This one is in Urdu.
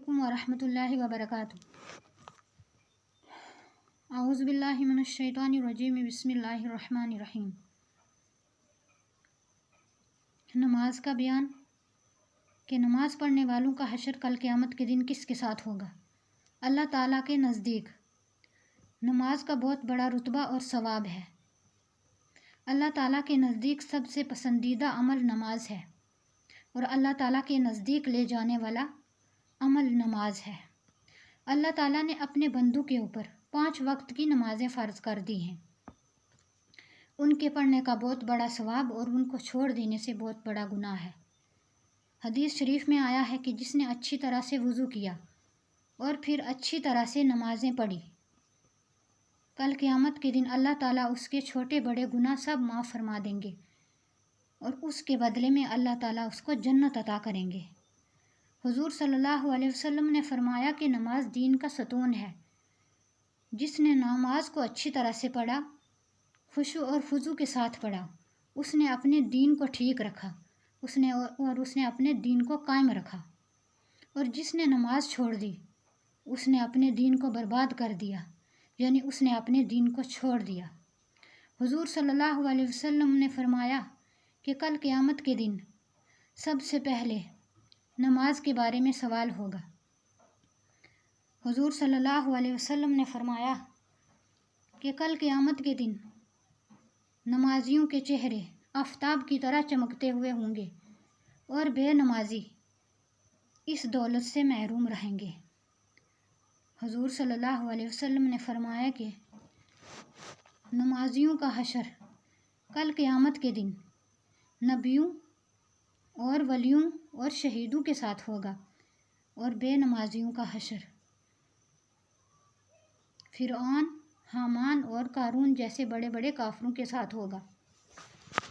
علیکم ورحمۃ اللہ وبرکاتہ۔ اعوذ باللہ من الشیطان الرجیم، بسم اللہ الرحمن الرحیم۔ نماز کا بیان کہ نماز پڑھنے والوں کا حشر کل قیامت کے دن کس کے ساتھ ہوگا۔ اللہ تعالیٰ کے نزدیک نماز کا بہت بڑا رتبہ اور ثواب ہے۔ اللہ تعالیٰ کے نزدیک سب سے پسندیدہ عمل نماز ہے اور اللہ تعالیٰ کے نزدیک لے جانے والا عمل نماز ہے۔ اللہ تعالیٰ نے اپنے بندوں کے اوپر 5 وقت کی نمازیں فرض کر دی ہیں۔ ان کے پڑھنے کا بہت بڑا ثواب اور ان کو چھوڑ دینے سے بہت بڑا گناہ ہے۔ حدیث شریف میں آیا ہے کہ جس نے اچھی طرح سے وضو کیا اور پھر اچھی طرح سے نمازیں پڑھی، کل قیامت کے دن اللہ تعالیٰ اس کے چھوٹے بڑے گناہ سب معاف فرما دیں گے اور اس کے بدلے میں اللہ تعالیٰ اس کو جنت عطا کریں گے۔ حضور صلی اللہ علیہ وسلم نے فرمایا کہ نماز دین کا ستون ہے۔ جس نے نماز کو اچھی طرح سے پڑھا، خشوع اور خضوع کے ساتھ پڑھا، اس نے اپنے دین کو ٹھیک رکھا، اس نے اپنے دین کو قائم رکھا۔ اور جس نے نماز چھوڑ دی، اس نے اپنے دین کو برباد کر دیا، یعنی اس نے اپنے دین کو چھوڑ دیا۔ حضور صلی اللہ علیہ وسلم نے فرمایا کہ کل قیامت کے دن سب سے پہلے نماز کے بارے میں سوال ہوگا۔ حضور صلی اللہ علیہ وسلم نے فرمایا کہ کل قیامت کے دن نمازیوں کے چہرے آفتاب کی طرح چمکتے ہوئے ہوں گے اور بے نمازی اس دولت سے محروم رہیں گے۔ حضور صلی اللہ علیہ وسلم نے فرمایا کہ نمازیوں کا حشر کل قیامت کے دن نبیوں اور ولیوں اور شہیدوں کے ساتھ ہوگا اور بے نمازیوں کا حشر فرعون، حامان اور قارون جیسے بڑے بڑے کافروں کے ساتھ ہوگا۔